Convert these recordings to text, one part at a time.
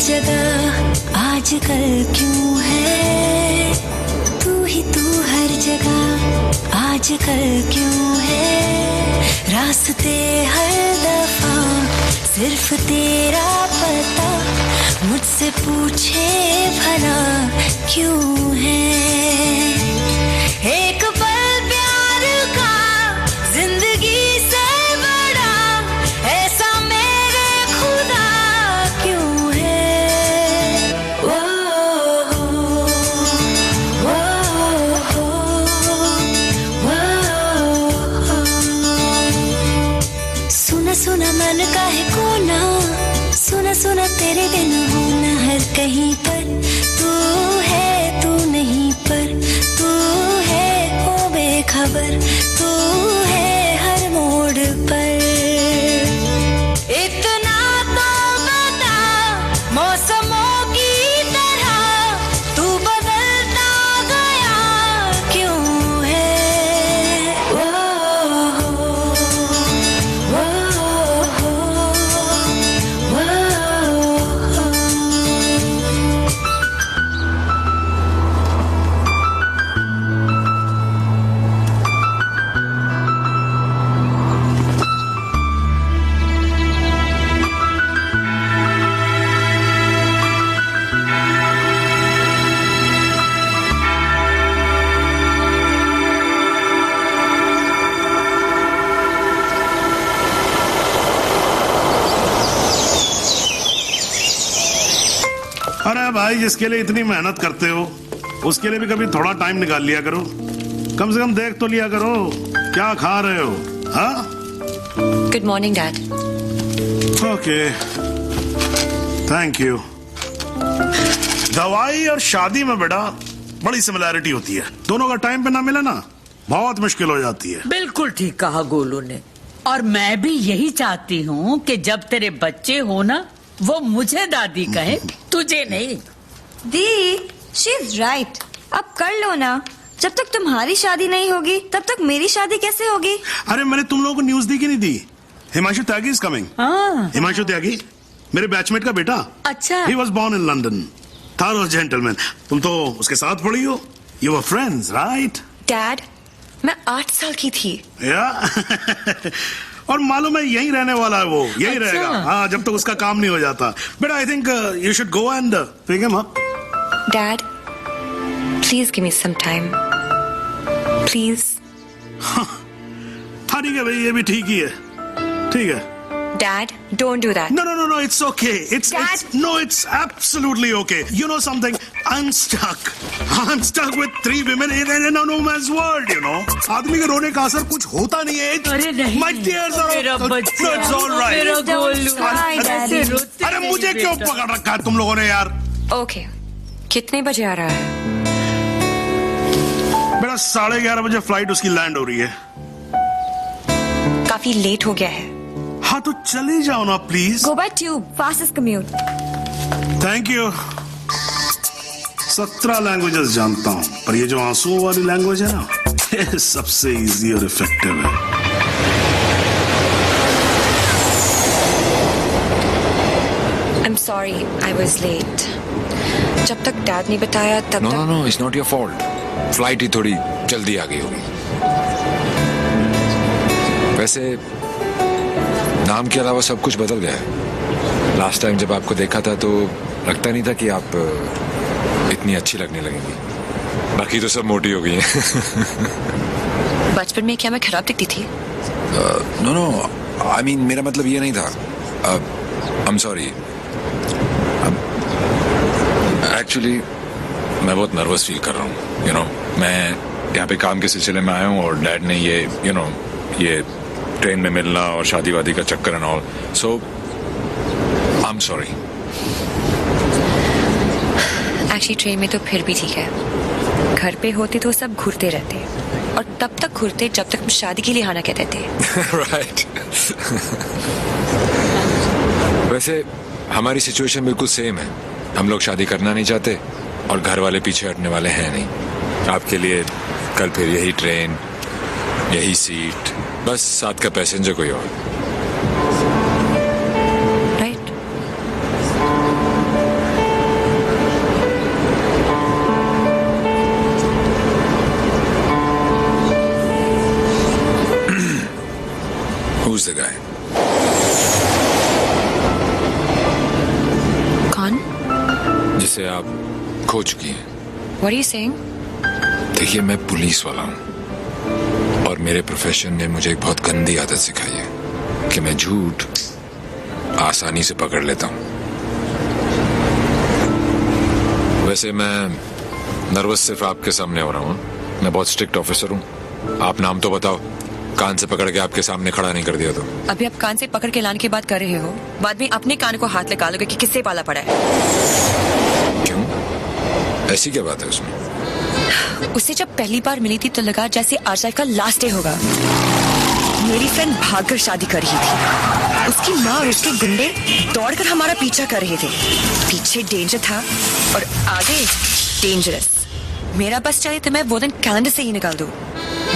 जगह आजकल क्यों है, तू ही तू हर जगह आजकल क्यों है, रास्ते हर दफा सिर्फ तेरा पता, मुझसे पूछे भला क्यों है। एक पल प्यार का जिंदगी से बड़ा ऐसा मेरे खुदा क्यों है। वो सुना सुना मन का है कोना, सुना सुना तेरे बिन होना हर कहीं पर, तू है तू नहीं पर तू है ओ बेखबर, तू है हर मोड़ पर। इतना तो बता मौसमों की तरह तू बदलता गया क्यों है। वो अरे भाई, जिसके लिए इतनी मेहनत करते हो उसके लिए भी कभी थोड़ा टाइम निकाल लिया करो, कम से कम देख तो लिया करो क्या खा रहे हो। हाँ, good morning dad. Okay, thank you. दवाई और शादी में बेटा बड़ी सिमिलैरिटी होती है, दोनों का टाइम पे ना मिले ना बहुत मुश्किल हो जाती है। बिल्कुल ठीक कहा गोलू ने, और मैं भी यही चाहती हूँ कि जब तेरे बच्चे हो ना वो मुझे दादी कहे, तुझे नहीं। दी, शी इज राइट। अब कर लो ना, जब तक तुम्हारी शादी नहीं होगी तब तक मेरी शादी कैसे होगी। अरे मैंने तुम लोगों को न्यूज दी कि नहीं दी? Himanshu Tyagi is coming. हिमांशु त्यागी मेरे बैचमेट का बेटा। अच्छा। He was born in London, thorough gentleman. तुम तो उसके साथ पढ़ी हो, you were friends right? Dad, मैं 8 साल की थी। या और मालूम है यहीं रहने वाला है वो, यहीं रहेगा। हाँ, जब तक उसका काम नहीं हो जाता। But I think you should go and pick him up. Dad, please give me some time, please. हाँ ठीक है भाई, ये भी ठीक ही है, ठीक है। Dad, don't do that. No, it's okay. It's absolutely okay. You know something? I'm stuck with 3 women in a no man's world, you know. आदमी के रोने का असर कुछ होता नहीं है. अरे नहीं, My tears are मेरा all, बच्चा, it's all right. मेरा गोलू, ऐसे रोते अरे नहीं मुझे क्यों बेटा। पकड़ रखा है तुम लोगों ने यार? ओके, कितने बजे आ रहा है? मेरा 11:30 बजे फ्लाइट उसकी लैंड हो रही है. काफी लेट हो गया है. हाँ तो चले जाओ ना please. Go by tube, fastest commute. Thank you. 17 languages जानता हूँ, पर ये जो आंसुओं वाली लैंग्वेज है ना, ये सबसे इजी और इफेक्टिव है. I'm sorry, I was late. जब तक डैड ने बताया तब नो तक. No no, it's not your fault. Flight ही थोड़ी जल्दी आ गई होगी. वैसे नाम के अलावा सब कुछ बदल गया है. लास्ट टाइम जब आपको देखा था तो लगता नहीं था कि आप इतनी अच्छी लगने लगेंगी. बाकी तो सब मोटी हो गई हैं. बचपन में क्या मैं खराब दिखती थी? नो नो, आई मीन मेरा मतलब ये नहीं था. I am sorry. एक्चुअली मैं बहुत नर्वस फील कर रहा हूँ. यू नो, मैं यहाँ पे काम के सिलसिले में आया हूँ और डैड ने ये ये ट्रेन में मिलना और शादी वादी का चक्कर and all. So I am sorry. Actually train में तो फिर भी ठीक है. घर पे होते तो सब घूरते रहते, और तब तक घूरते जब तक हम शादी के लिए हाँ ना कहते थे. राइट. वैसे हमारी सिचुएशन बिल्कुल सेम है. हम लोग शादी करना नहीं चाहते और घर वाले पीछे हटने वाले हैं नहीं. आपके लिए कल फिर यही ट्रेन, यही सीट, बस साथ का पैसेंजर कोई और. राइट. Who's the guy? कौन? जिसे आप खो चुकी हैं. What are you saying? देखिए, मैं पुलिस वाला हूँ और मेरे प्रोफेशन ने मुझे एक बहुत गंदी आदत सिखाई है कि मैं झूठ आसानी से पकड़ लेता हूँ. वैसे मैं नर्वस सिर्फ आपके सामने हो रहा हूँ. मैं बहुत स्ट्रिक्ट ऑफिसर हूँ. आप नाम तो बताओ. कान से पकड़ के आपके सामने खड़ा नहीं कर दिया तो. अभी आप कान से पकड़ के लाने की बात कर रहे हो, बाद में अपने कान को हाथ लगा लोगे कि किससे पाला पड़ा है. क्यों? ऐसी क्या बात है उसमें? उससे जब पहली बार मिली थी तो लगा जैसे आज लाइफ का लास्ट डे होगा. मेरी फ्रेंड भागकर शादी कर रही थी. उसकी माँ और उसके गुंडे दौड़कर हमारा पीछा कर रहे थे. पीछे डेंजर था और आगे डेंजरस. मेरा बस चले तो मैं वो दिन कैलेंडर से ही निकाल दूं.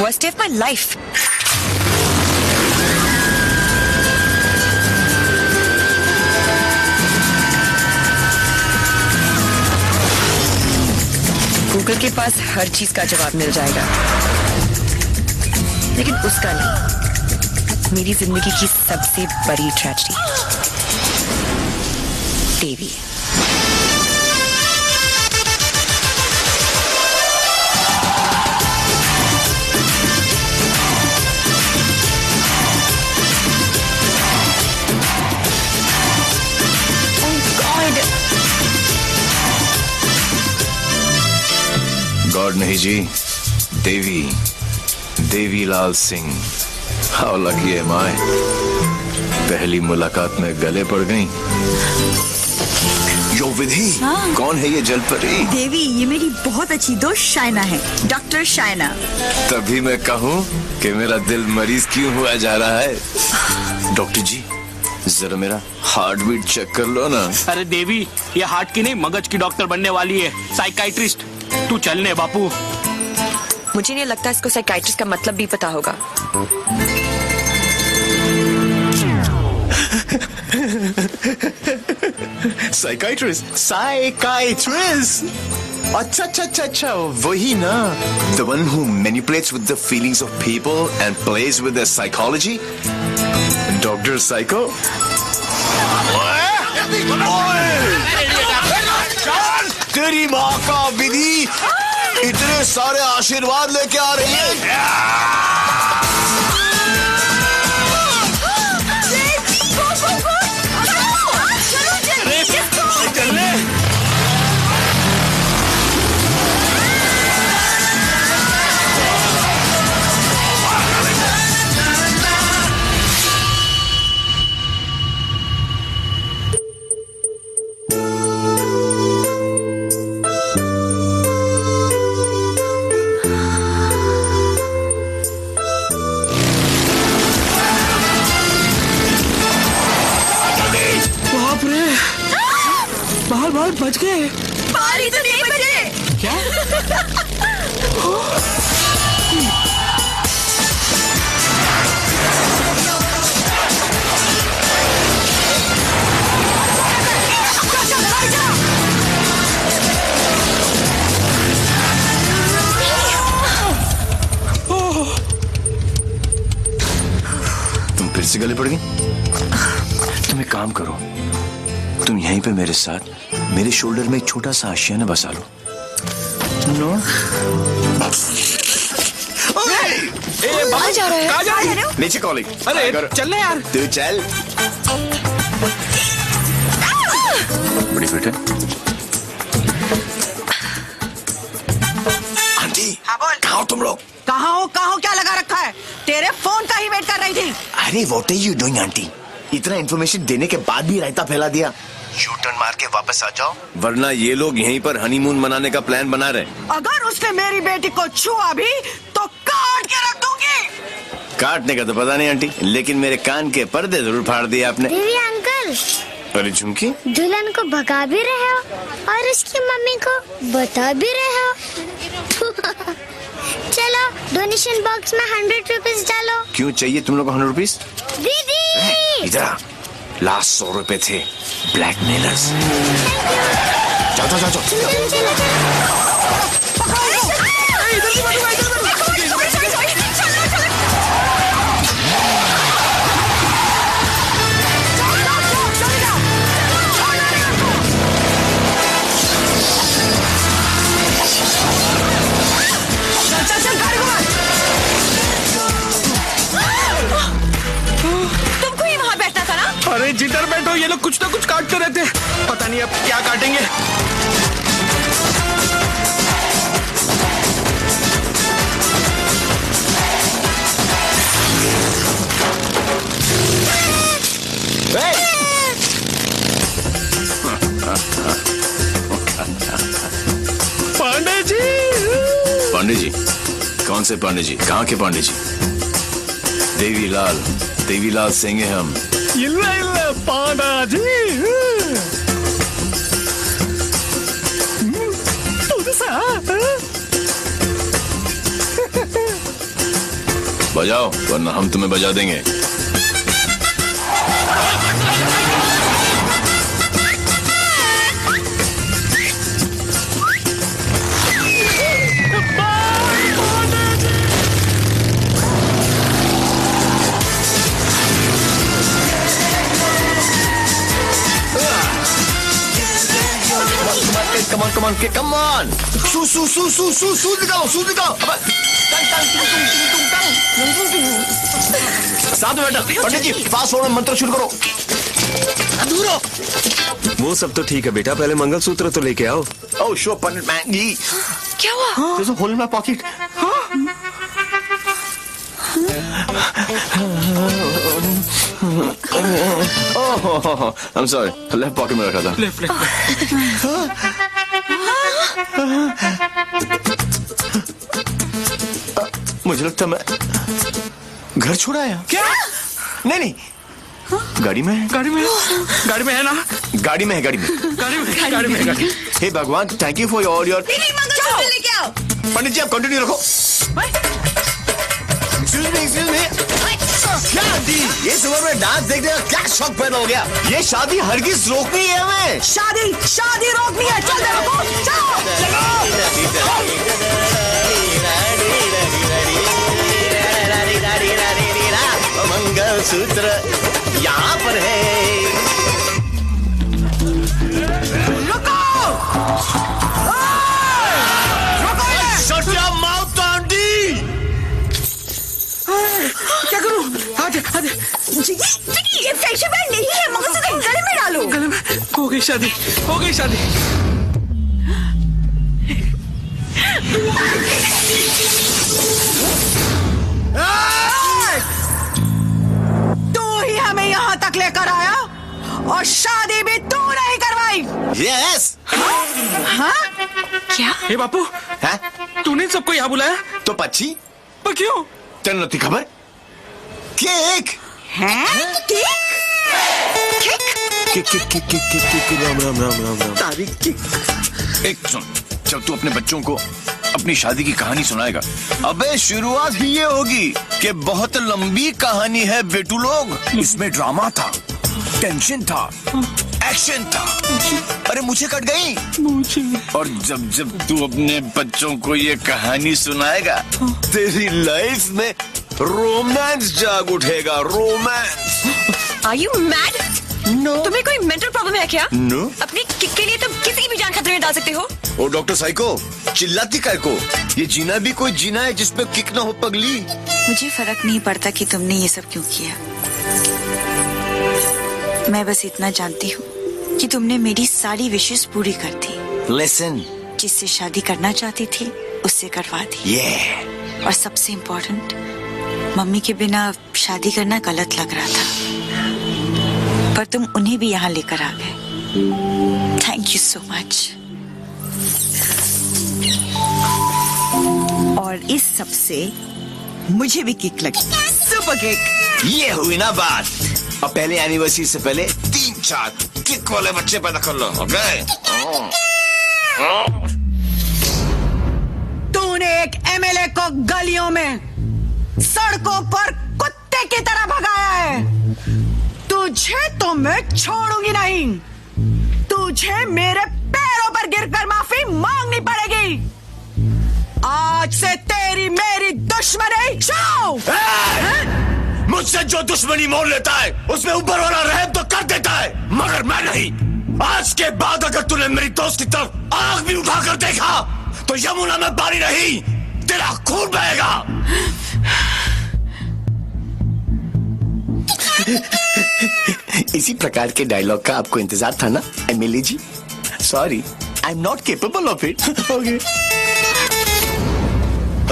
Worst day of my life. Google के पास हर चीज का जवाब मिल जाएगा, लेकिन उसका नहीं. मेरी जिंदगी की सबसे बड़ी ट्रेजेडी, देवी. गॉड नहीं जी, Devi Lal Singh. How lucky M आई. पहली मुलाकात में गले पड़ गई. यो विधि, कौन है ये जलपरी? देवी, ये मेरी बहुत अच्छी दोस्त शाइना है, डॉक्टर शाइना. तभी मैं कहूँ कि मेरा दिल मरीज क्यों हुआ जा रहा है. डॉक्टर जी, जरा मेरा हार्ट बीट चेक कर लो ना. अरे देवी, ये हार्ट की नहीं मगज की डॉक्टर बनने वाली है, साइकाइट्रिस्ट. तू चलने बापू. मुझे नहीं लगता इसको साइकाइट्रिस्ट का मतलब भी पता होगा. साइकाइट्रिस्ट. अच्छा, वही ना. The one who manipulates with the feelings of people and plays with their psychology. Dr. Psycho. तेरी माँ का विधि इतने सारे आशीर्वाद लेके आ रही है. बच गए। पारी तो नहीं बजे। क्या? तुम फिर से गले पड़ गई? तुम एक काम करो, तुम यहीं पे मेरे साथ मेरे शोल्डर में एक छोटा सा आशियाना बसा लो। नो कहाँ जा रहा है? कहाँ जा रहे हो? नीचे कॉलिंग। अरे चल यार। तू चल। बड़ी फिट है। आंटी। हाँ बोल। कहाँ हो तुम लोग? कहाँ हो क्या लगा रखा है? तेरे फोन का ही वेट कर रही थी। अरे what are you doing aunty? इतना इन्फॉर्मेशन देने के बाद भी रायता फैला दिया। यू टर्न मार के वापस आ जाओ, वरना ये लोग यहीं पर हनीमून मनाने का प्लान बना रहे। अगर उसने मेरी बेटी को छुआ भी तो काट के रख दूंगी। काटने का तो पता नहीं आंटी, लेकिन मेरे कान के पर्दे जरूर फाड़ दिए आपने। देवी अंकल, अरे झुमकी, दुल्हन को भगा भी रहे हो और उसकी मम्मी को बता भी रहे हो। चलो डोनेशन बॉक्स में 100 रुपीज डालो। क्यों चाहिए तुम लोग को 100 रुपीज? दीदी इधर आ, लास्ट 100 रुपए थे ब्लैकमेलर्स। जाओ जाओ जाओ जाओ। तुमको ही वहाँ बैठना था ना? अरे जिधर बैठो ये लोग कुछ ना कुछ काटते रहते हैं। पता नहीं अब क्या काटेंगे। पांडे जी। पांडे जी? कौन से पांडे जी? कहाँ के पांडे जी? देवीलाल सिंह है हम। इल्ला इल्ला पांडा जी। बजाओ वरना हम तुम्हें बजा देंगे। Come on! सूद निकालो। साथ में बैठा। पंडित जी फास्ट फॉरवर्ड मंत्र शुरू करो। वो सब तो ठीक है बेटा, पहले मंगलसूत्र तो लेके आओ। ओह शो पंडित मैन जी। क्या हुआ? There's a hole in my pocket. Oh, I'm sorry. Left pocket में रखा था। लेफ्ट। मुझे लगता मैं घर छोड़ आया। क्या? नहीं गाड़ी में है। गाड़ी में है ना? गाड़ी में है। हे भगवान, thank you for all your. लेके आओ। पंडित जी आप कंटिन्यू रखो। Excuse me. क्या आंटी, ये सुबह में डांस देखने का क्या शौक पैदा हो गया? ये शादी हरगिज रोकनी है हमें। शादी रोकनी है। चल मंगलसूत्र यहाँ पर है। Shut your mouth, aunty. क्या करूं? आजा। ये फैशन बैंड नहीं है, मंगलसूत्र गले में डालो। गले में हो गई शादी। तू ही हमें यहाँ तक लेकर आया और शादी भी तू नहीं करवाई। Yes. हाँ? क्या? हे बापू, हैं? तूने सबको यहाँ बुलाया? तो पक्षी पर क्यों? तेन नती खबर? केक हैं? केक? राम। तारीख किक। एक सुन, जब तू अपने बच्चों को अपनी शादी की कहानी सुनाएगा, अबे शुरुआत ही ये होगी कि बहुत लंबी कहानी है बेटू लोग, इसमें ड्रामा था, टेंशन था, एक्शन था, अरे मुझे कट गई। और जब जब तू अपने बच्चों को ये कहानी सुनाएगा, तेरी लाइफ में रोमांस जाग उठेगा, romance. Are you mad? No तुम्हें कोई मेंटल प्रॉब्लम है क्या? नो। अपनी किक के लिए तुम किसी की भी जान खतरे में डाल सकते हो। ओ डॉक्टर साइको, चिल्लाती काय को? ये जीना भी कोई जीना है जिसपे किक ना हो पगली। मुझे फर्क नहीं पड़ता कि तुमने ये सब क्यों किया। मैं बस इतना जानती हूँ कि तुमने मेरी सारी विशेष पूरी कर दी। लिसन, जिससे शादी करना चाहती थी उससे करवा दी। और सबसे इम्पोर्टेंट, मम्मी के बिना शादी करना गलत लग रहा था, पर तुम उन्हें भी यहाँ लेकर आ गए। Thank you so much. और इस सब से मुझे भी किक लगी, सुपर किक। ये हुई ना बात। अब पहले एनिवर्सरी से पहले 3-4 किक वाले बच्चे पैदा कर लो, ओके? तूने एक एमएलए को गलियों में, सड़कों पर कुत्ते की तरह भगाया है। तुझे तो मैं छोड़ूंगी नहीं। तुझे मेरे पैरों पर गिरकर माफी मांगनी पड़ेगी। आज से तेरी मेरी दुश्मनी शुरू। मुझसे जो दुश्मनी मोल लेता है उसमें ऊपर वाला रहम तो कर देता है, मगर मैं नहीं। आज के बाद अगर तूने मेरी दोस्त की तरफ आंख भी उठाकर देखा तो यमुना में पानी नहीं, तेरा खून बहेगा। इसी प्रकार के डायलॉग का आपको इंतजार था ना MLA ji? Sorry, I am not capable of it. Okay.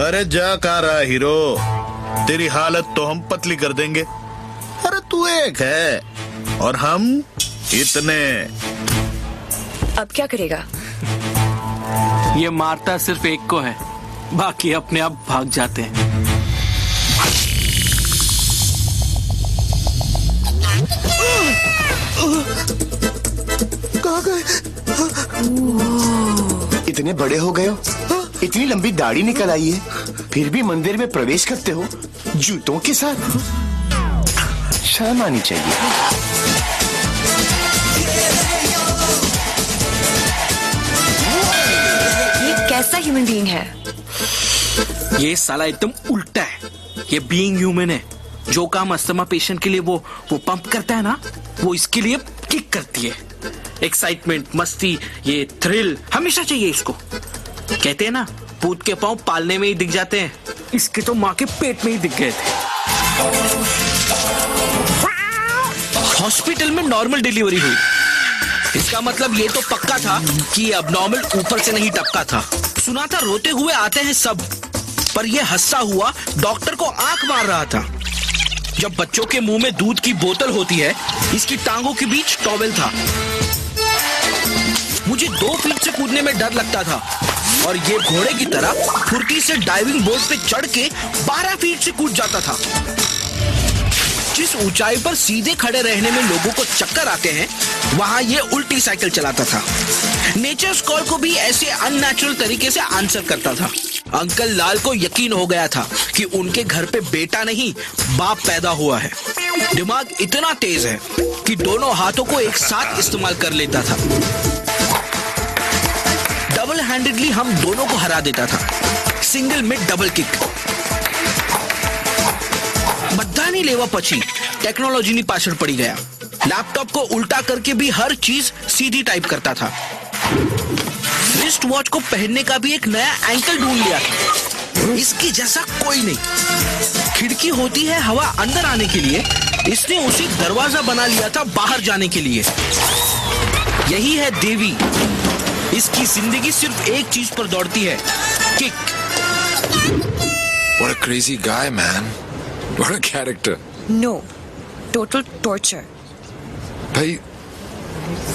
अरे जा कहाँ रहा हीरो, तेरी हालत तो हम पतली कर देंगे। अरे तू एक है और हम इतने। अब क्या करेगा? ये मारता सिर्फ एक को है, बाकी अपने आप भाग जाते हैं। कहाँ गए? इतने बड़े हो गए हो, इतनी लंबी दाढ़ी निकल आई है, फिर भी मंदिर में प्रवेश करते हो जूतों के साथ। शर्म आनी चाहिए। ये कैसा ह्यूमन बीइंग है? ये साला एकदम उल्टा है। ये बीइंग ह्यूमन है। जो काम अस्थमा पेशेंट के लिए वो पंप करता है ना, वो इसके लिए किक करती है। एक्साइटमेंट, मस्ती, ये थ्रिल हमेशा चाहिए इसको। कहते हैं ना, पूत के पांव पालने में ही दिख जाते हैं, इसके तो माँ के पेट में ही दिख गए थे। हॉस्पिटल में नॉर्मल डिलीवरी हुई, इसका मतलब ये तो पक्का था कि अबनॉर्मल ऊपर से नहीं टपका था। सुना था रोते हुए आते हैं सब, पर ये हंसता हुआ डॉक्टर को आंख मार रहा था। जब बच्चों के मुंह में दूध की बोतल होती है, इसकी टांगों के बीच टॉवेल था। मुझे 2 फीट से कूदने में डर लगता था और ये घोड़े की तरह फुर्ती से डाइविंग बोर्ड पे चढ़ के 12 फीट से कूद जाता था। जिस ऊंचाई पर सीधे खड़े रहने में लोगों को चक्कर आते हैं, वहां ये उल्टी साइकिल चलाता था। नेचर्स कॉल को भी ऐसे अननेचुरल तरीके से आंसर करता था। अंकल लाल को यकीन हो गया था कि उनके घर पे बेटा नहीं बाप पैदा हुआ है। दिमाग इतना तेज है कि दोनों हाथों को एक साथ इस्तेमाल कर लेता था। डबल हैंडेडली हम दोनों को हरा देता था, सिंगल में डबल किक। बधानी लेवा पची टेक्नोलॉजी पाछड़ पड़ी गया। लैपटॉप को उल्टा करके भी हर चीज सीधी टाइप करता था। रिस्ट वॉच को पहनने का भी एक नया एंकल ढूंढ लिया था, इसकी जैसा कोई नहीं। खिड़की होती है हवा अंदर आने के लिए, इसने उसे दरवाजा बना लिया था बाहर जाने के लिए। यही है देवी, इसकी जिंदगी सिर्फ एक चीज पर दौड़ती है, kick. What a crazy guy, man. What a character. No, total torture. भाई,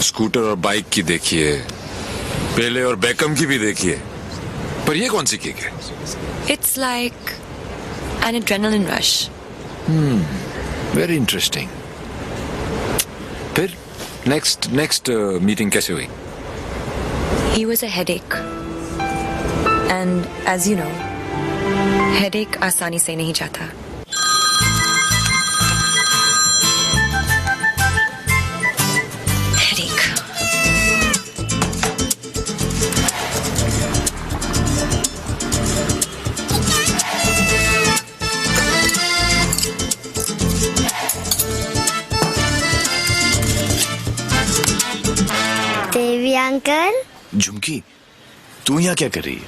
स्कूटर और बाइक की देखिए, पेले और बेकम की भी देखिए, पर ये कौन सी किक है? It's like an adrenaline rush. Very interesting. फिर नेक्स्ट मीटिंग कैसे हुई? He was a headache. And as you know, headache आसानी से नहीं जाता. Headache. देवी अंकल झुमकी, तू यहाँ क्या कर रही है?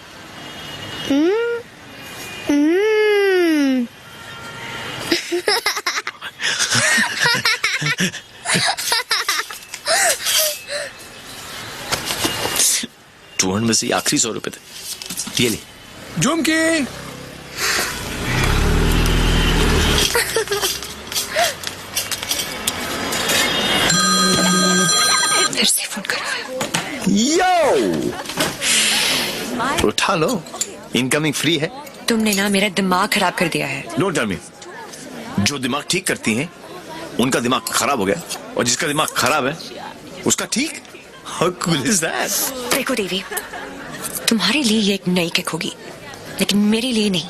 में से आखिरी 100 रुपए थे, ये ले। झुमकी, फिर से फोन करा। यो, उठा लो, इनकमिंग फ्री है। तुमने ना मेरा दिमाग खराब कर दिया है। नो टेल मी, जो दिमाग ठीक करती हैं उनका दिमाग खराब हो गया, और जिसका दिमाग खराब है उसका ठीक। How cool is that? देखो देवी, तुम्हारे लिए ये एक नई किक होगी, लेकिन मेरे लिए नहीं।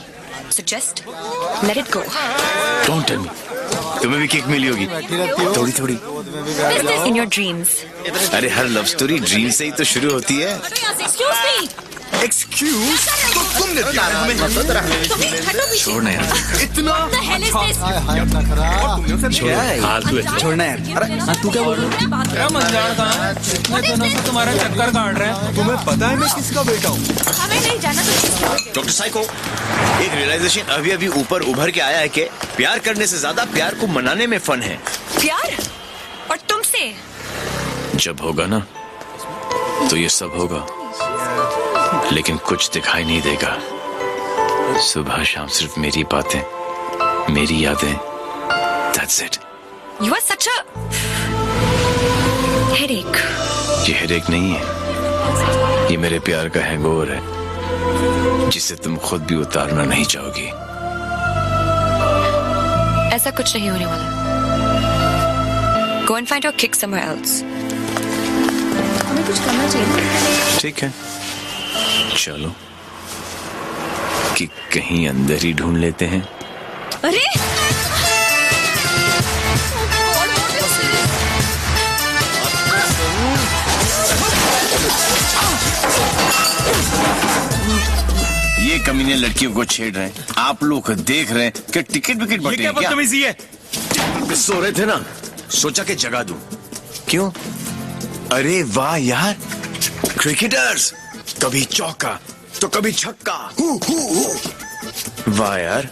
So just let it go. Don't tell me, तुम्हें भी किक मिली होगी थोड़ी थोड़ी। In your dreams. अरे हर लव स्टोरी ड्रीम से ही तो शुरू होती है। एक्सक्यूज, तो तुमने दिया हमें छोड़ना यार, इतना छोड़ना यार। अरे तू क्या बोल रहा है? क्या मंजान कहाँ? इतने दिनों से तुम्हारा चक्कर काट रहे हैं। तुम्हें पता है मैं किसका बेटा हूँ? हमें नहीं जाना तो डॉक्टर साइको, एक रियलाइजेशन अभी अभी ऊपर उभर के आया है कि प्यार करने से ज्यादा प्यार को मनाने में फन है। प्यार? और तुमसे? जब होगा ना तो ये सब होगा, लेकिन कुछ दिखाई नहीं देगा। सुबह शाम सिर्फ मेरी बातें, मेरी यादें। That's it. You are such a headache. ये हेडेक नहीं है, ये मेरे प्यार का हैंगओवर है, जिसे तुम खुद भी उतारना नहीं चाहोगी। ऐसा कुछ नहीं होने वाला। Go and find your kick somewhere else. हमें कुछ करना चाहिए। ठीक है, चलो कि कहीं अंदर ही ढूंढ लेते हैं। अरे ये कमीने लड़कियों को छेड़ रहे हैं, आप लोग देख रहे हैं कि टिकट विकेट बटे हैं क्या? है, सो रहे थे ना, सोचा कि जगा दूं। क्यों? अरे वाह यार, क्रिकेटर्स, कभी चौका तो कभी छक्का। वाह यार,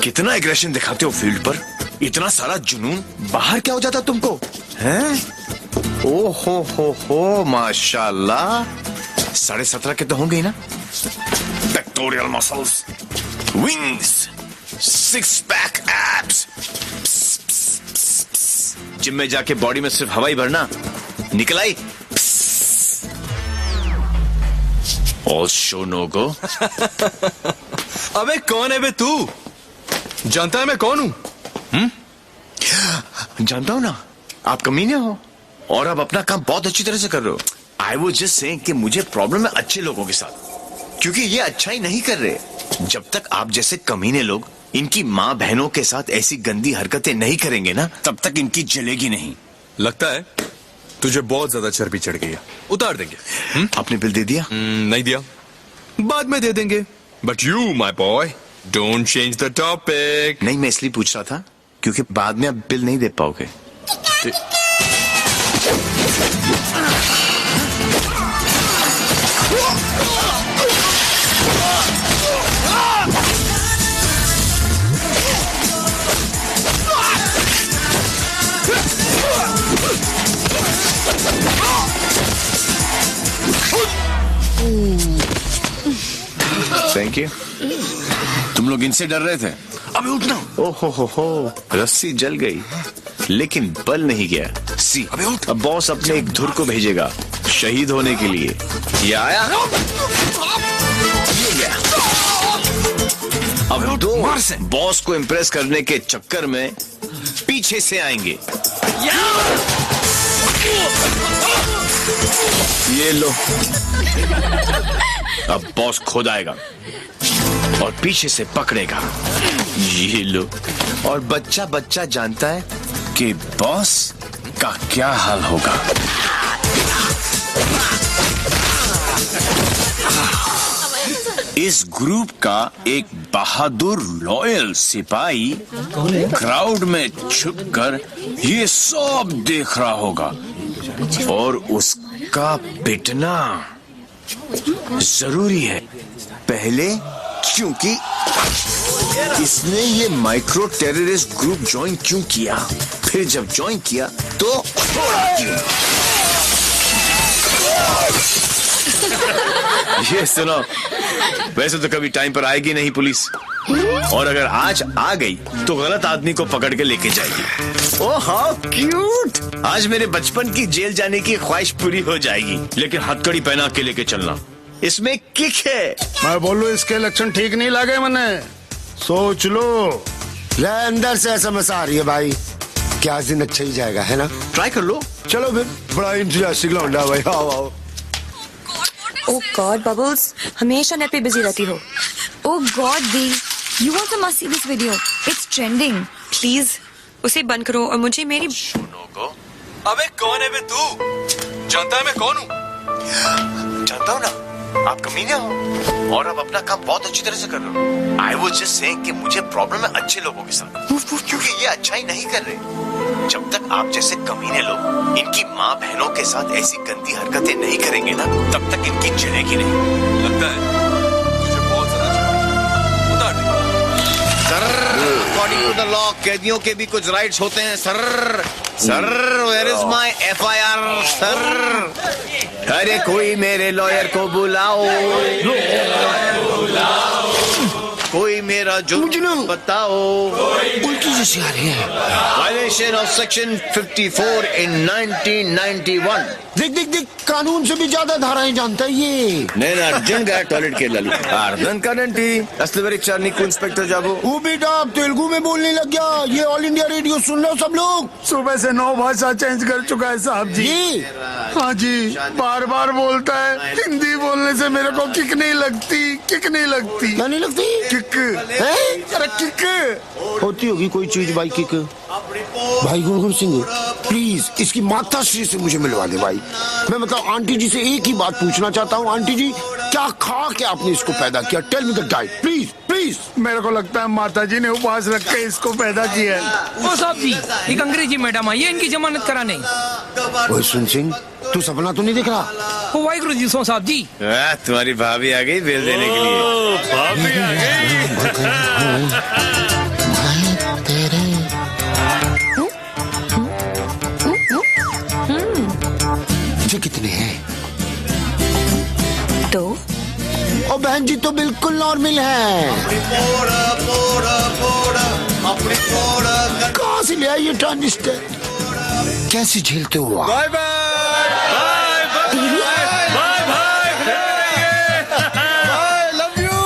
कितना एग्रेशन दिखाते हो फील्ड पर, इतना सारा जुनून। बाहर क्या हो जाता तुमको, हैं? ओ हो, माशाल्लाह। 17.5 के तो होंगे ही ना। Pectoral muscles, wings, 6 pack abs. Gym में जाके बॉडी में सिर्फ हवा ही भरना, निकल आई। All show no go. अबे कौन है बे तू? जानता है मैं कौन हूँ? जानता हूँ ना, आप कमीने हो और आप अपना काम बहुत अच्छी तरह से कर रहे हो। I was just saying कि मुझे प्रॉब्लम है अच्छे लोगों के साथ, क्योंकि ये अच्छा ही नहीं कर रहे। जब तक आप जैसे कमीने लोग इनकी माँ बहनों के साथ ऐसी गंदी हरकतें नहीं करेंगे ना, तब तक इनकी जलेगी नहीं। लगता है तुझे बहुत ज्यादा चर्बी चढ़ गई है, उतार देंगे। आपने बिल दे दिया? नहीं दिया, बाद में दे देंगे। But you my boy, don't change the topic. नहीं, मैं इसलिए पूछ रहा था क्योंकि बाद में आप बिल नहीं दे पाओगे। Thank you. तुम लोग इनसे डर रहे थे? अबे उठना। ओहो हो, रस्सी जल गई लेकिन बल नहीं गया। सी, अब बॉस अपने एक धुर को भेजेगा शहीद होने के लिए। ये आया, ये गया। अब दो बॉस को इम्प्रेस करने के चक्कर में पीछे से आएंगे। ये लो, अब बॉस खुद आएगा और पीछे से पकड़ेगा। ये लो, और बच्चा बच्चा जानता है कि बॉस का क्या हाल होगा। इस ग्रुप का एक बहादुर लॉयल सिपाही क्राउड में छुपकर ये सब देख रहा होगा और उसका पिटना जरूरी है। पहले क्योंकि इसने ये माइक्रो टेररिस्ट ग्रुप ज्वाइन क्यों किया, फिर जब ज्वाइन किया तो क्यों। ये सुनो, वैसे तो कभी टाइम पर आएगी नहीं पुलिस, और अगर आज आ गई तो गलत आदमी को पकड़ के लेके जाएगी। ओह हाउ क्यूट, आज मेरे बचपन की जेल जाने की ख्वाहिश पूरी हो जाएगी, लेकिन हथकड़ी पहना के लेके चलना, इसमें किक है। मैं बोलूं इसके लक्षण ठीक नहीं लगे मने, सोच लो। अंदर से एसएमएस आ रही है भाई, क्या दिन अच्छा ही जाएगा, है ना? ट्राई कर लो। चलो फिर, बड़ा इंतजास्टिक लौंडा भाई, आओ आओ। ओह गॉड बबल्स, हमेशा नेट पे बिजी रहती हो। ओह गॉड दी, you also must see this video, it's trending. Please उसे बंद करो और मुझे मेरी। अबे कौन है बे तू? जानता है मैं कौन हूँ? जानता हूँ ना, आप कमीने हो और आप अपना काम बहुत अच्छी तरह से कर रहे हो। आई वाज जस्ट सेइंग कि मुझे प्रॉब्लम है अच्छे लोगों के साथ, क्योंकि ये अच्छा ही नहीं कर रहे। जब तक आप जैसे कमीने लोग इनकी माँ बहनों के साथ ऐसी गंदी हरकतें नहीं करेंगे ना, तब तक इनकी जलेगी नहीं। लगता है तुझे बहुत ज्यादा अकॉर्डिंग टू द लॉ कैदियों के भी कुछ राइट्स होते हैं sir. Sir where is my FIR sir? अरे कोई मेरे लॉयर को बुलाओ, कोई मेरा जुर्म बताओ। उल्टी जैसी आ रही है। Violation of section 54 in 1991। देख देख देख, कानून से भी ज्यादा धाराएं जानता है ये। నేను అర్జున్గా టాయిలెట్ కి వెళ్ళాలి। అర్థం కాదండి, అసలు వరకు నీకు ఇన్స్పెక్టర్ जाबो। वो बेटा आप तेलुगु में बोलने लग गया। ये ऑल इंडिया रेडियो सुन लो सब लोग। सुबह से 9 भाषा चेंज कर चुका है साहब जी। हाँ जी, बार बार बोलता है। हिंदी बोलने से मेरे को किक नहीं लगती, किक नहीं लगती। क्या नहीं लगती? किक है? अरे किक होती होगी कोई चीज भाई, किक। भाई गुरगुर सिंह प्लीज इसकी माता श्री से मुझे मिलवा दे भाई। मैं मतलब आंटी जी से एक ही बात पूछना चाहता हूँ। आंटी जी, क्या खा के आपने इसको पैदा किया? Tell me the diet please please. मेरे को लगता है माता जी ने उपवास रख के इसको पैदा किया है। ओ साहब जी, एक अंग्रेजी मैडम आई है इनकी जमानत कराने। ओए सुन सिंह, तू सपना तो नहीं दिख रहा? ओ वाहिगुरु जी सो साहब जी। तुम्हारी भाभी आ गई बिल देने के लिए। भाभी आ गई। कितने हैं? 2। और बहन जी तो बिल्कुल नॉर्मल है। कहाँ से ले आई ये ट्रांजिस्टर? कैसे झेलते हो आप? Bye bye love you.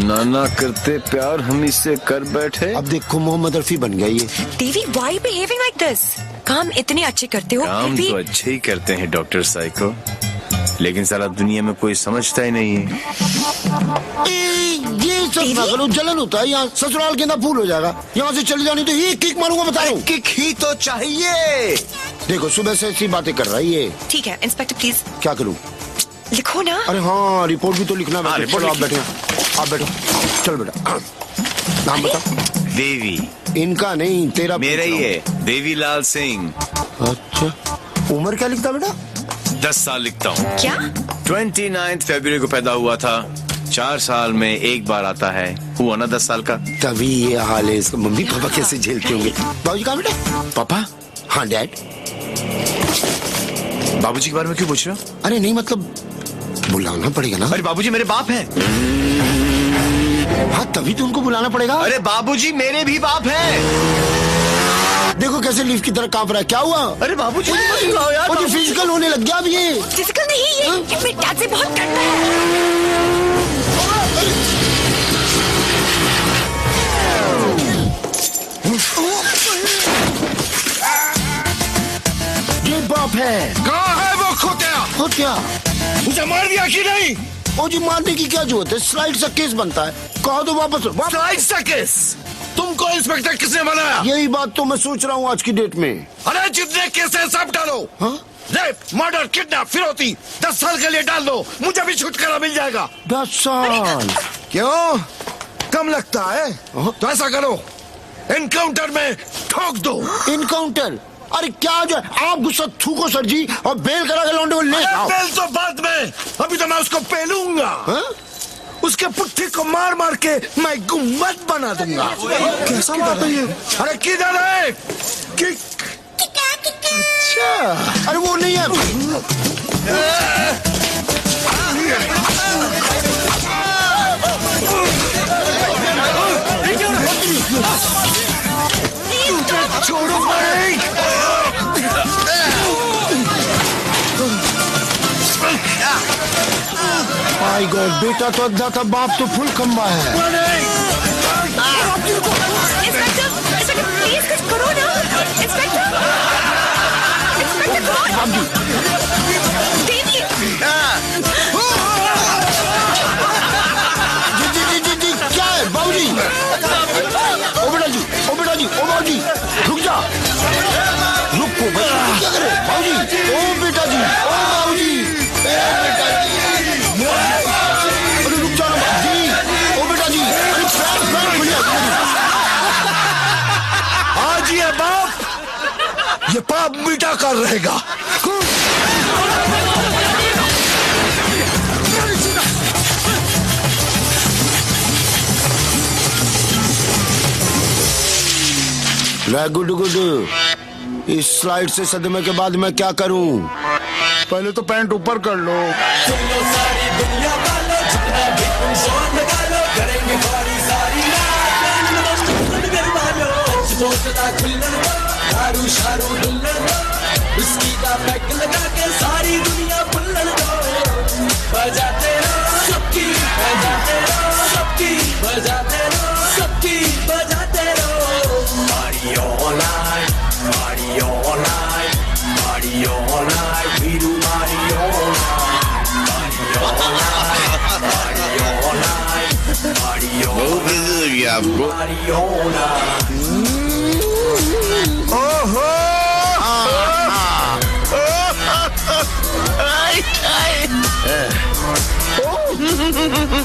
नाना करते प्यार हम इससे कर बैठे। अब देखो मोहम्मद रफी बन गया ये। देवी, why बिहेविंग लाइक दिस? काम इतने अच्छे करते हो। काम तो अच्छे ही करते हैं डॉक्टर साइको, लेकिन सारा दुनिया में कोई समझता ही नहीं है। ये सब ना करो, जलन होता है यहाँ। ससुराल के अंदर फूल हो जाएगा। यहाँ से चली जानी तो ये किक मारूंगा, बता रहा हूँ। किक ही तो चाहिए। देखो सुबह से ऐसी बातें कर रहा है ये। ठीक है इंस्पेक्टर प्लीज। क्या करूँ? लिखो ना। अरे हाँ, रिपोर्ट भी तो लिखना है। चलो आप बैठे, आप बैठो। चल बेटा, नाम बता। देवी। इनका नहीं, तेरा। मेरा ही है, देवीलाल सिंह। अच्छा, उम्र क्या लिखता बेटा? 10 साल लिखता हूँ। क्या? 29 फरवरी को पैदा हुआ था। 4 साल में एक बार आता है। हुआ ना 10 साल का। तभी ये हाल है इसका। मम्मी पापा कैसे झेलते होंगे? बाबूजी कहाँ बेटा? पापा? हाँ डैड। बाबूजी के बारे में क्यों पूछ रहे हो? अरे नहीं, मतलब बुलाना पड़ेगा ना। अरे बाबूजी मेरे बाप हैं। हाँ तभी तो उनको बुलाना पड़ेगा। अरे बाबूजी मेरे भी बाप हैं। देखो कैसे लीफ की तरह कांप रहा है। क्या हुआ? अरे बाबूजी मुझे फिजिकल होने लग गया अब ये। फिजिकल नहीं, ये मेरे डैड से बहुत डरता है। है। कहाँ है वो खोतिया? खोतिया मुझे मार दिया कि नहीं? ओ जी, मारने की क्या जरूरत है? स्लाइड सा केस बनता है, कहो तो वापस स्लाइड सा केस? तुमको इंस्पेक्टर किसने बनाया? यही बात तो मैं सोच रहा हूँ आज की डेट में। अरे जितने केस है सब डालो। रेप, मर्डर, किडनैप, फिरौती 10 साल के लिए डाल दो, मुझे भी छुटकारा मिल जाएगा। 10 साल? क्यों कम लगता है? तो ऐसा करो, एनकाउंटर में ठोक दो। इनकाउंटर? अरे क्या जो आप गुस्सा थूको सर जी, और बेल करा के लौंडे को ले आओ। बेल तो बाद में, अभी तो मैं उसको पेलूंगा। उसके पुट्ठी को मार मार के मैं गुम्मत बना दूंगा। कैसा बात है ये? अरे किधर है? अच्छा, अरे वो नहीं है। छोड़ो भाई। माय गॉड, बेटा तो अद्धा था, बाप तो फुल खंबा है। इंस्पेक्टर प्लीज कुछ करो ना। इंस्पेक्टर देवी। जी, क्या है बाबूजी? ओ बेटा जी, ओ बेटा जी, ओ बाबूजी, रुक जा, रुको बच्चे, क्या करे बाबूजी? ओ बेटा जी, ओ बाबूजी, बेटा जी, अरे रुक जा ना जी, ओ बेटा जी, अरे पैर खुलिया। आज ये बाप, ये पाप मिटा कर रहेगा। गुड गुड, इस स्लाइड से सदमे के बाद मैं क्या करूं? पहले तो पैंट ऊपर कर लो। सारी दुनिया बजाते रहो, सबकी बजाते रहो, सबकी बजाते रहो, सबकी बजाते रहो। Party all night, party all night, party all night, we do party all night, party all night, party all night, party all night, ओहो,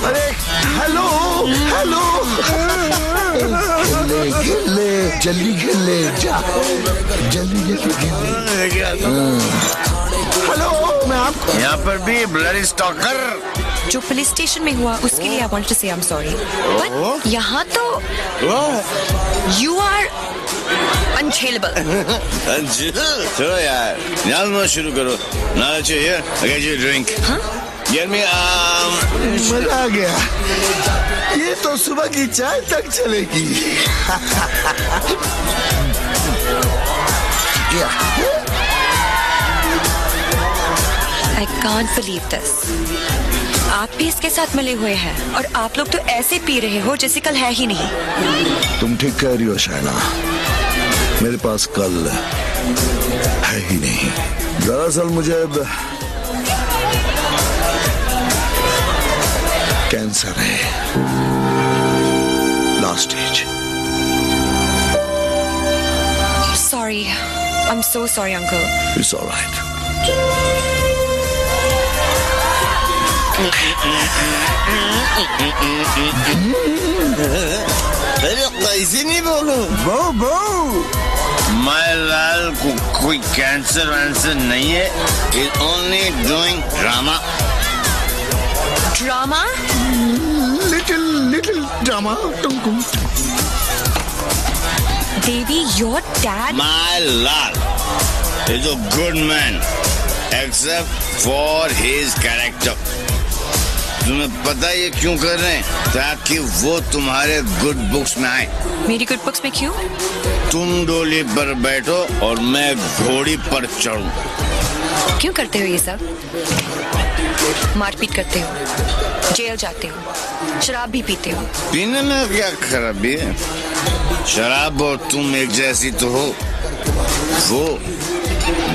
अरे हेलो हेलो, खेले जल्दी खेले, जा जल्दी खेले। हेलो, मैं आपको यहाँ पर भी ब्लडी स्टॉकर। जो पुलिस स्टेशन में हुआ उसके लिए आई वांट टू से आई एम सॉरी, बट यहाँ तो यू आर अनझेलेबल। चलो यार, नाच शुरू करो। नाच चाहिए, I get you a drink. Get me मजा आ गया, ये तो सुबह की चाय तक चलेगी। I can't believe this. आप भी इसके साथ मिले हुए हैं और आप लोग तो ऐसे पी रहे हो जैसे कल है ही नहीं। तुम ठीक कह रही हो शायना, मेरे पास कल है ही नहीं। दरअसल मुझे अब कैंसर है, last stage. Sorry, I'm so sorry, uncle. It's all right. अरे कैसे नहीं बोलूं? बो माय लाल को कोई कैंसर वैंसर नहीं है, is only doing drama. Drama? Little drama. तुमको देवी, your dad? My lal is a good man, except for his character. तुम्हें पता है ये क्यों कर रहे हैं? ताकि वो तुम्हारे गुड बुक्स में आए। मेरी गुड बुक्स में क्यों? तुम डोली पर बैठो और मैं घोड़ी पर चढ़ूं। क्यों करते हो ये सब? मारपीट करते हो, जेल जाते हो, शराब भी पीते हो। पीने में क्या खराबी है? शराब और तुम एक जैसी तो हो। वो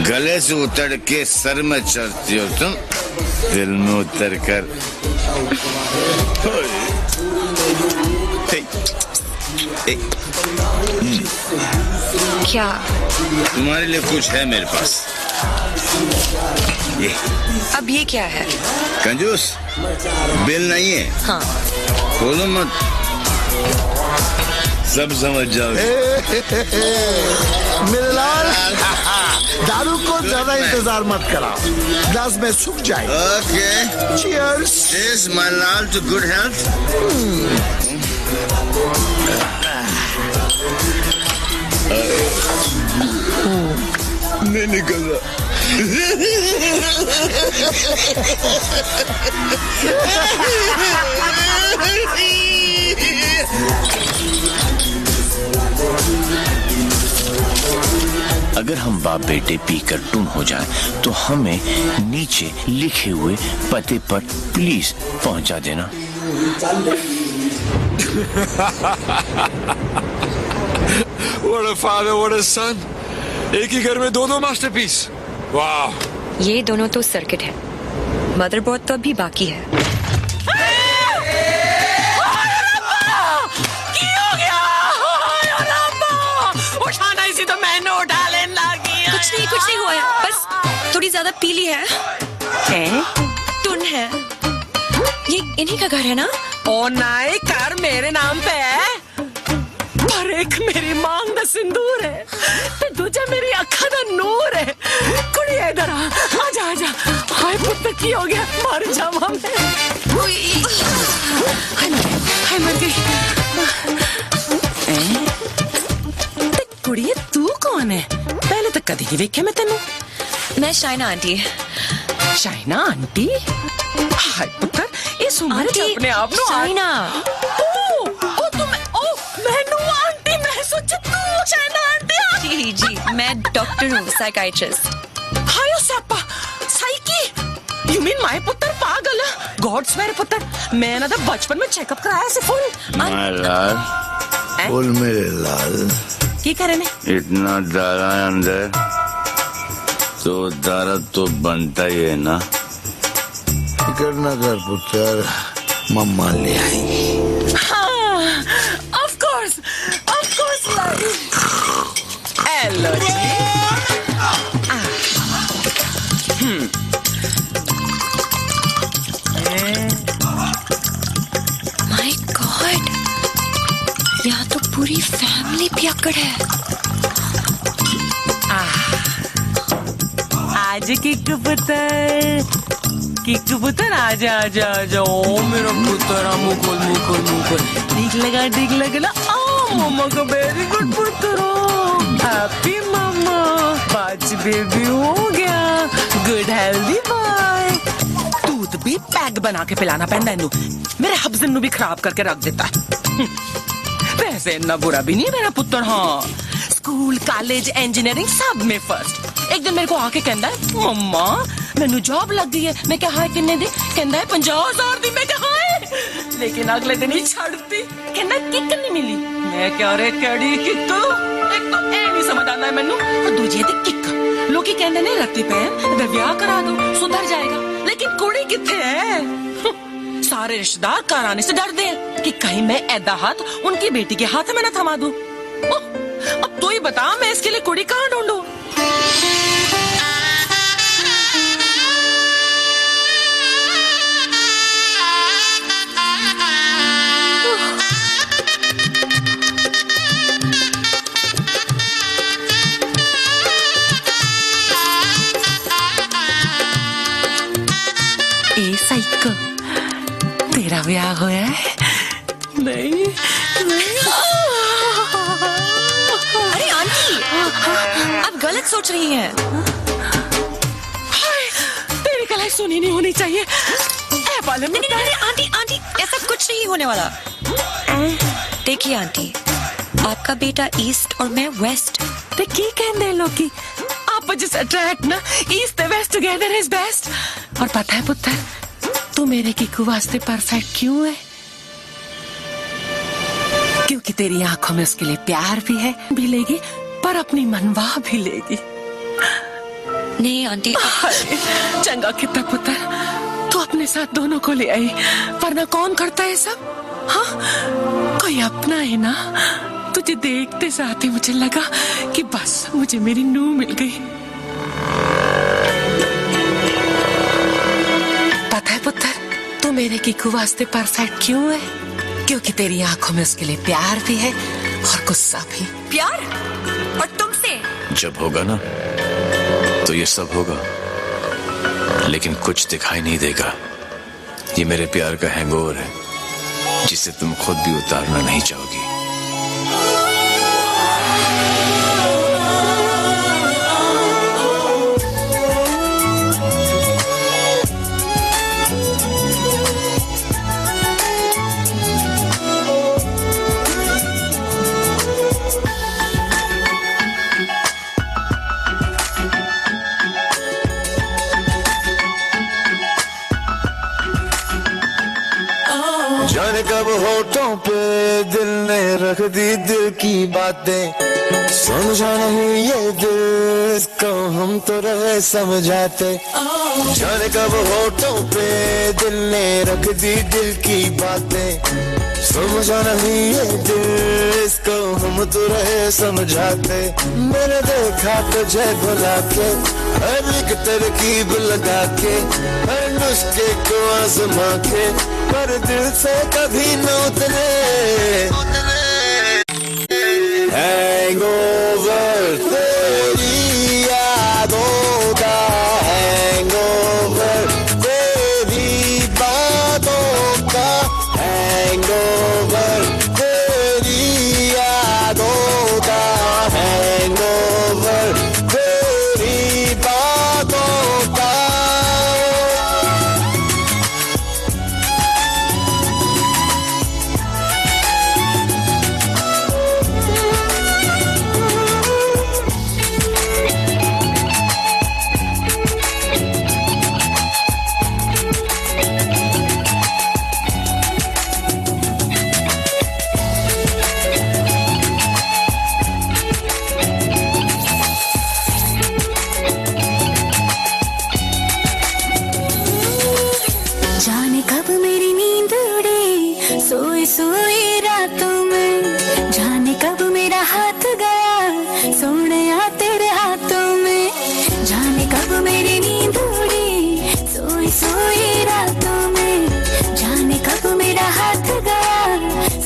गले से उतर के सर में चढ़ती हो तुम, दिल में उतर कर। क्या? तुम्हारे लिए कुछ है मेरे पास। ये अब ये क्या है? कंजूस, बिल नहीं है। हाँ। खोलो मत, सब समझ जाओगे। मेरे लाल, दारू को ज्यादा इंतजार मत कराओ, ग्लास में सूख जाए। Okay, cheers. Cheers, my lal, to good health. नहीं निकल रहा। अगर हम बाप बेटे पीकर टून हो जाएं, तो हमें नीचे लिखे हुए पते पर प्लीज पहुंचा देना। What a father, what a son. एक ही घर में दो मास्टरपीस। वाह। ये दोनों तो सर्किट है, मदरबोर्ड तो अभी बाकी है। कुछ नहीं हुआ है, बस थोड़ी ज्यादा पीली है। टुन है। ये इन्हीं का घर है ना? ओ नाई, कार मेरे नाम पे है, पर एक मेरी मांग दा सिंदूर है, ते दूजा मेरी अखा दा नूर है। कुड़ी इधर आजा आजा। हाय पुत्र की हो गया, मर जावा मैं। हाय मर गई। कुड़िए तू कौन है? पहले तो कभी नहीं देखा मैं तेनू। मैं शाइना आंटी। शाइना आंटी? हाय पुत्र, इस उम्र च अपने आप नु शाइना। ओ तुम, ओ मैनू आंटी, मैं सोचा तू शाइना आंटी। जी, मैं डॉक्टर हूँ, साइकाइट्रिस्ट। हाय सप्पा, साइकी? यू मीन माय पुत्र पागल? गॉड स्वेयर पुत्र, मैं ना तो बचपन में चेकअप कराया से फुल। लाल, बोल मेरे लाल, की करे ने? इतना डाला है अंदर, तो दर्द तो बनता ही है ना। फिकर न कर पुत्र, मम्मा ले आएंगी। हाँ, of course hello ji. My God, यहाँ तो पूरी फैमिली पियक्कड़ है। आज किक्कू पुत्र आजा आजा आजा। ओ मेरा पुत्र, मुकुल ठीक लगा ना। ओ मम्मा का वेरी गुड पुत्र, हैप्पी मम्मा, बाज बेबी हो गया, गुड हेल्दी बॉय। दूध भी पैक बना के पिलाना पैंदा इनू, मेरे हब्जन नु भी खराब करके रख देता है। वैसे इतना बुरा भी नहीं है मेरा पुत्र। हाँ, स्कूल कॉलेज इंजीनियरिंग सब में फर्स्ट। एक दिन मेरे को आके कहता है, मम्मा मैनू जॉब लग गई है। मैं क्या हाय किन्ने दी? कहता है 50,000 दी। मैं क्या हाय, लेकिन अगले दिन ही छड़ती, कहना किक नहीं मिली। मैं क्या रे कड़ी किक, एक तो ए नहीं समझ आता है मैनू, और दूजी दी किक। लोग ही कहते नहीं रखती पैन, अगर ब्याह करा दो सुधर जाएगा, लेकिन कुड़ी किथे है? सारे रिश्तेदार घर आने से डरते हैं कि कहीं मैं ऐदा हाथ उनकी बेटी के हाथ में न थमा दूं। अब तू ही बता, मैं इसके लिए कुड़ी कहाँ ढूंढूं? ए साइको, तेरा ब्याह होया है? नहीं। अरे आंटी, आप गलत सोच रही हैं। तेरी कलाई सुनी नहीं होनी चाहिए। नहीं, आंटी, ऐसा कुछ नहीं होने वाला। देखिए आंटी, आपका बेटा ईस्ट और मैं वेस्ट। ते की कहंदे लोग आप जिस अट्रैक्ट ना, east west together is best. और पता है पुत्र, तू मेरे किकू वास्ते परफेक्ट क्यों है? क्योंकि तेरी आंखों में उसके लिए प्यार भी है, भी लेगी, पर अपनी मनवा भी लेगी। नहीं आंटी। चंगा कितना पुत्र, तू अपने साथ दोनों को ले आई, वरना कौन करता है सब? हाँ, कोई अपना है ना। तुझे देखते साथ ही मुझे लगा कि बस मुझे मेरी नूह मिल गई। पता है पुत्र, तू मेरे कीकू वास्ते परफेक्ट क्यों है? क्योंकि तेरी आंखों में उसके लिए प्यार भी है और गुस्सा भी। प्यार? और तुमसे? जब होगा ना तो ये सब होगा, लेकिन कुछ दिखाई नहीं देगा। ये मेरे प्यार का हैंगओवर है जिसे तुम खुद भी उतारना नहीं चाहोगी। जाने कब होठों पे दिल ने रख दी दिल की बातें, समझा नहीं ये दिल इसको हम तो रहे समझाते। जाने कब होठों पे दिल ने रख दी दिल की बातें, समझा नहीं ये दिल इसको हम तो रहे समझाते। मैंने देखा तुझे भुला के, हर एक तरकीब लगा के, हर नुस्खे को आजमा के, पर दिल से कभी न उतरे। हैंगओवर तेरी यादों का, हैंगओवर तेरी बातों का, हैंगओवर तेरी यादों का, हैंगओवर तेरी बातों का। जाने कब मेरी नींद उड़ी सोई सोई रातों में, जाने कब मेरा हाथ गया सोने तेरे हाथों में, जाने कब मेरी नींद उड़ी सोई सोई रातों में, जाने कब मेरा हाथ गया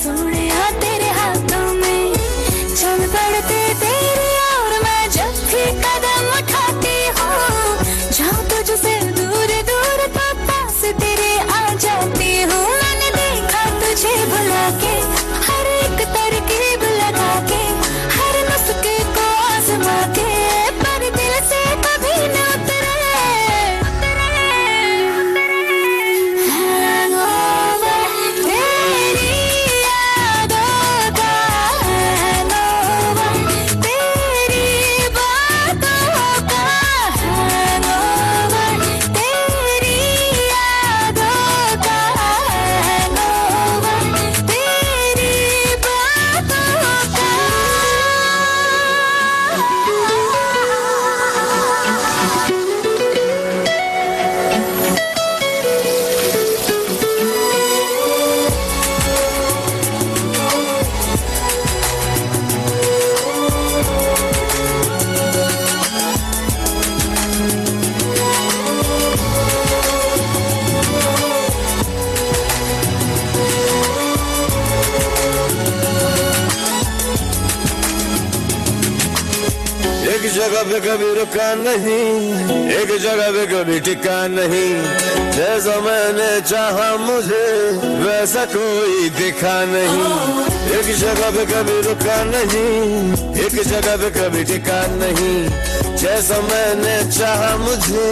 सोने तेरे हाथों में। चल पड़ते तेरे और मैं जब भी कदम उठाती हूँ, जाऊँ तुझसे दूर दूर तो पास तेरे आ जाती हूँ। मैंने देखा तुझे भुला के, हर एक तरकीब लगा के, हर नुस्खे को आजमा के, पर दिल से कभी न उतरे। हैंगओवर तेरी यादों का, हैंगओवर तेरी बातों का, हैंगओवर तेरी यादों का, हैंगओवर तेरी बातों का। एक जगह पे कभी रुका नहीं, एक जगह पे कभी टिका नहीं, जैसा मैंने चाहा मुझे वैसा कोई दिखा नहीं। एक जगह पे कभी रुका नहीं, एक जगह पे कभी टिका नहीं, जैसा मैंने चाहा मुझे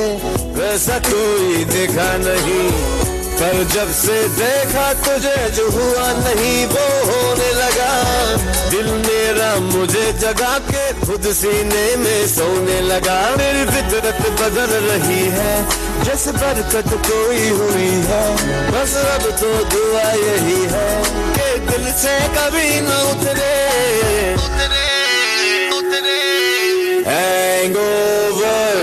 वैसा कोई दिखा नहीं। पर जब से देखा तुझे जो हुआ नहीं वो होने लगा, दिल मेरा मुझे जगा के खुद सीने में सोने लगा। मेरी फितरत बदल रही है जैसे बरकत कोई हुई है, बस अब तो दुआ यही है कि दिल से कभी न उतरे। हैंगओवर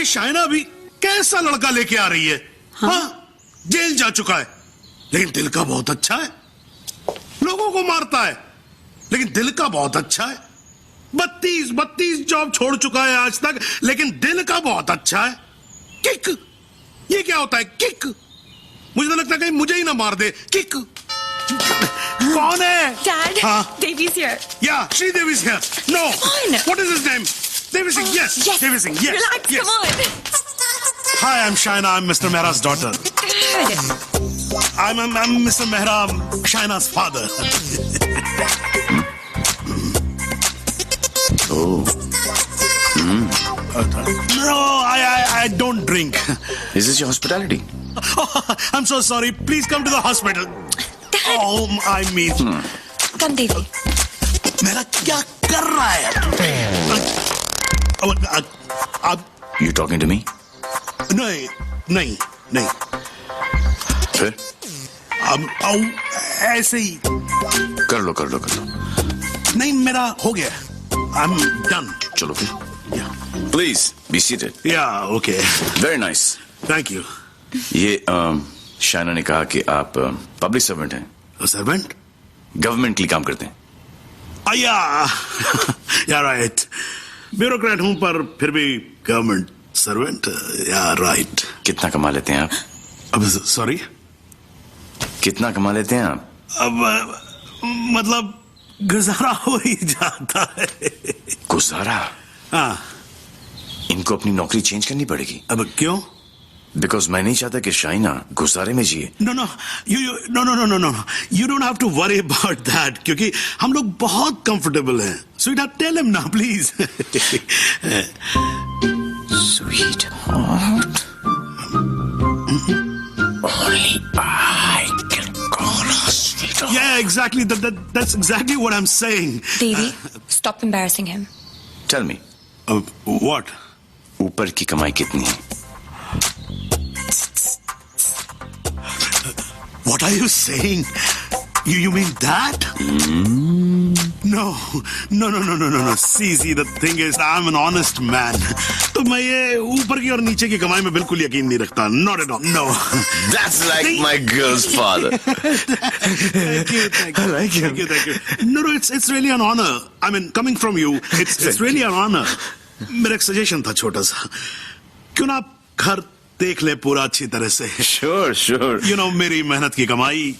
शाइना भी कैसा लड़का लेके आ रही है? हाँ, जेल जा चुका है लेकिन दिल का बहुत अच्छा है। लोगों को मारता है लेकिन दिल का बहुत अच्छा है। 32 जॉब छोड़ चुका है आज तक लेकिन दिल का बहुत अच्छा है। किक, ये क्या होता है किक? मुझे तो लगता है कहीं मुझे ही ना मार दे। किक कौन है? Dad, हाँ? Devi's here. Yeah, Sridevi is here. No. Come on. What is his name? Devi Singh. Yes. Yes. Devi Singh. Yes. Relax, Yes. come on. Hi, I'm Shaina. I'm Mr. Mehra's daughter. I'm Mr. Mehra, Shaina's father. Oh. No, I don't drink. Is this your hospitality? Oh, I'm so sorry. Please come to the hospital. Dad. Oh, I mean. Come, Devi. मेरा क्या कर रहा है? अब You talking to me? नहीं. फिर? अब ऐसे ही. कर लो. नहीं, मेरा हो गया. I'm done. चलो फिर. Yeah. Please be seated. Yeah, okay. Very nice. Thank you. ये शाइना ने कहा कि आप पब्लिक सर्वेंट हैं. सर्वेंट? गवर्नमेंट के लिए काम करते हैं. या राइट. ब्यूरोक्रेट हूं पर फिर भी गवर्नमेंट सर्वेंट. या राइट. कितना कमा लेते हैं आप? अब सॉरी, कितना कमा लेते हैं आप? अब मतलब गुजारा हो ही जाता है. गुजारा? हाँ. इनको अपनी नौकरी चेंज करनी पड़ेगी. अब क्यों? बिकॉज मैं नहीं चाहता कि शाइना गुजारे में जिए. No. You don't have to worry about that क्योंकि हम लोग बहुत कंफर्टेबल हैं. Sweetheart, tell him now, please. Sweetheart. Only I can call her sweetheart. Yeah, exactly. That's exactly what I'm saying. Devi, stop embarrassing him. Tell me. What? ऊपर की कमाई कितनी है? What are you saying? You mean that? No. See, the thing is, I'm an honest man. तो मैं ये ऊपर की और नीचे की कमाई में बिल्कुल यकीन नहीं रखता. Not at all. No. That's like my girl's father. Thank you. I like him. Thank you. No, it's really an honor. I mean, coming from you, it's really an honor. मेरा एक सजेशन था छोटा सा. क्यों ना आप घर देख ले पूरा अच्छी तरह से. Sure. You know, मेरी मेहनत की कमाई.